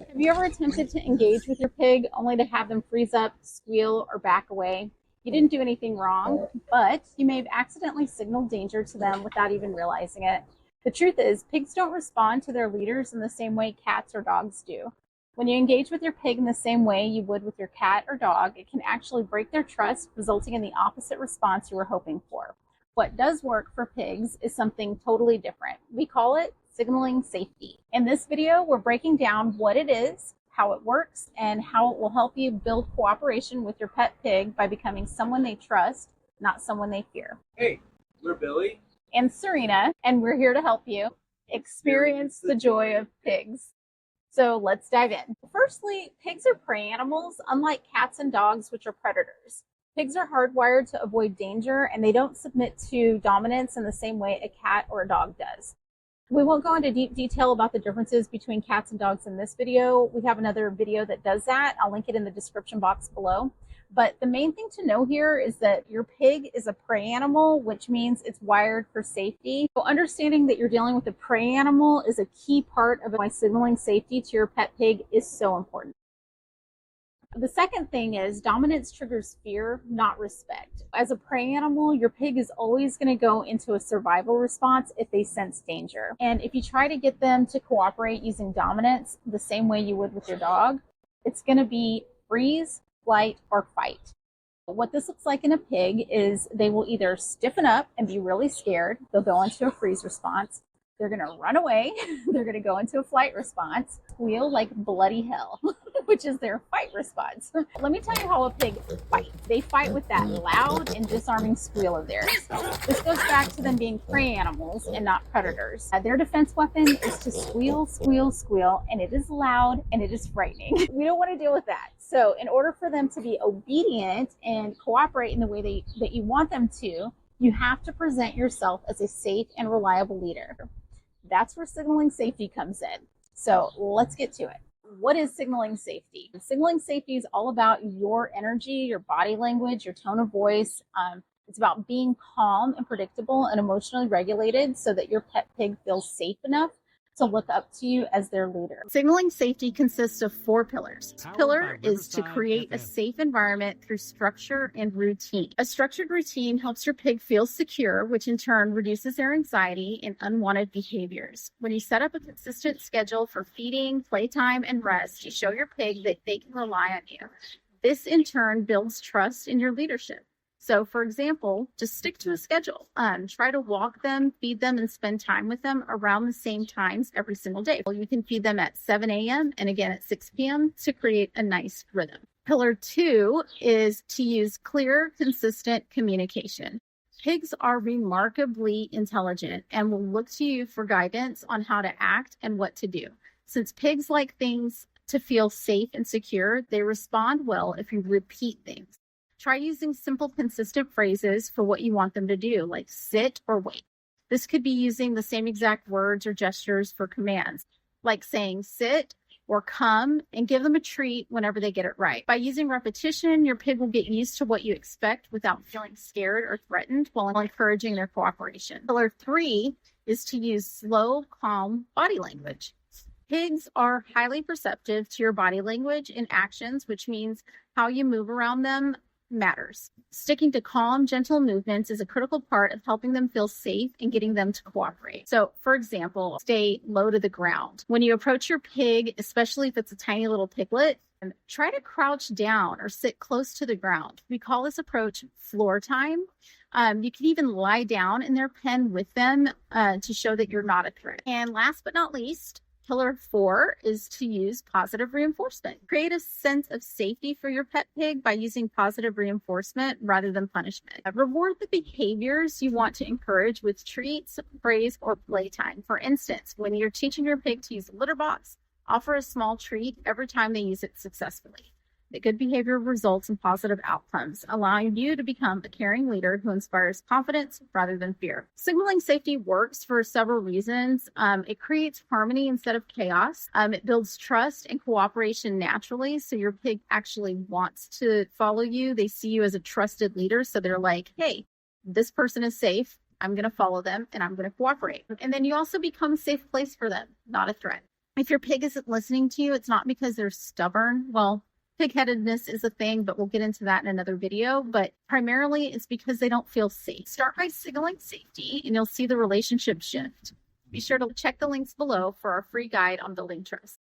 Have you ever attempted to engage with your pig only to have them freeze up, squeal, or back away? You didn't do anything wrong, but you may have accidentally signaled danger to them without even realizing it. The truth is, pigs don't respond to their leaders in the same way cats or dogs do. When you engage with your pig in the same way you would with your cat or dog, it can actually break their trust, resulting in the opposite response you were hoping for. What does work for pigs is something totally different. We call it signaling safety. In this video, we're breaking down what it is, how it works, and how it will help you build cooperation with your pet pig by becoming someone they trust, not someone they fear. Hey, we're Billy and Serina, and we're here to help you experience the joy of pigs. So let's dive in. Firstly, pigs are prey animals, unlike cats and dogs, which are predators. Pigs are hardwired to avoid danger, and they don't submit to dominance in the same way a cat or a dog does. We won't go into deep detail about the differences between cats and dogs in this video. We have another video that does that. I'll link it in the description box below. But the main thing to know here is that your pig is a prey animal, which means it's wired for safety. So understanding that you're dealing with a prey animal is a key part of why signaling safety to your pet pig is so important. The second thing is dominance triggers fear, not respect. As a prey animal, your pig is always going to go into a survival response if they sense danger. And if you try to get them to cooperate using dominance the same way you would with your dog, it's going to be freeze, flight, or fight. What this looks like in a pig is they will either stiffen up and be really scared. They'll go into a freeze response. They're going to run away. They're going to go into a flight response, squeal like bloody hell, which is their fight response. Let me tell you how a pig fights. They fight with that loud and disarming squeal of theirs. This goes back to them being prey animals and not predators. Their defense weapon is to squeal, squeal, squeal, and it is loud and it is frightening. We don't want to deal with that. So in order for them to be obedient and cooperate in the way that you want them to, you have to present yourself as a safe and reliable leader. That's where signaling safety comes in. So let's get to it. What is signaling safety? Signaling safety is all about your energy, your body language, your tone of voice. It's about being calm and predictable and emotionally regulated so that your pet pig feels safe enough to look up to you as their leader. Signaling safety consists of 4 pillars. Pillar is to create a safe environment through structure and routine. A structured routine helps your pig feel secure, which in turn reduces their anxiety and unwanted behaviors. When you set up a consistent schedule for feeding, playtime, and rest, you show your pig that they can rely on you. This in turn builds trust in your leadership. So, for example, just stick to a schedule. Try to walk them, feed them, and spend time with them around the same times every single day. You can feed them at 7 a.m. and again at 6 p.m. to create a nice rhythm. Pillar 2 is to use clear, consistent communication. Pigs are remarkably intelligent and will look to you for guidance on how to act and what to do. Since pigs like things to feel safe and secure, they respond well if you repeat things. Try using simple, consistent phrases for what you want them to do, like sit or wait. This could be using the same exact words or gestures for commands, like saying sit or come, and give them a treat whenever they get it right. By using repetition, your pig will get used to what you expect without feeling scared or threatened while encouraging their cooperation. Pillar 3 is to use slow, calm body language. Pigs are highly perceptive to your body language and actions, which means how you move around them matters. Sticking to calm, gentle movements is a critical part of helping them feel safe and getting them to cooperate. So, for example, stay low to the ground. When you approach your pig, especially if it's a tiny little piglet, try to crouch down or sit close to the ground. We call this approach floor time. You can even lie down in their pen with them to show that you're not a threat. And last but not least, Pillar 4 is to use positive reinforcement. Create a sense of safety for your pet pig by using positive reinforcement rather than punishment. Reward the behaviors you want to encourage with treats, praise, or playtime. For instance, when you're teaching your pig to use a litter box, offer a small treat every time they use it successfully. The good behavior results in positive outcomes, allowing you to become a caring leader who inspires confidence rather than fear. Signaling safety works for several reasons. It creates harmony instead of chaos. It builds trust and cooperation naturally, so your pig actually wants to follow you. They see you as a trusted leader, so they're like, hey, this person is safe. I'm going to follow them and I'm going to cooperate. And then you also become a safe place for them, not a threat. If your pig isn't listening to you, it's not because they're stubborn. Well, pig-headedness is a thing, but we'll get into that in another video. But primarily, it's because they don't feel safe. Start by signaling safety, and you'll see the relationship shift. Be sure to check the links below for our free guide on building trust.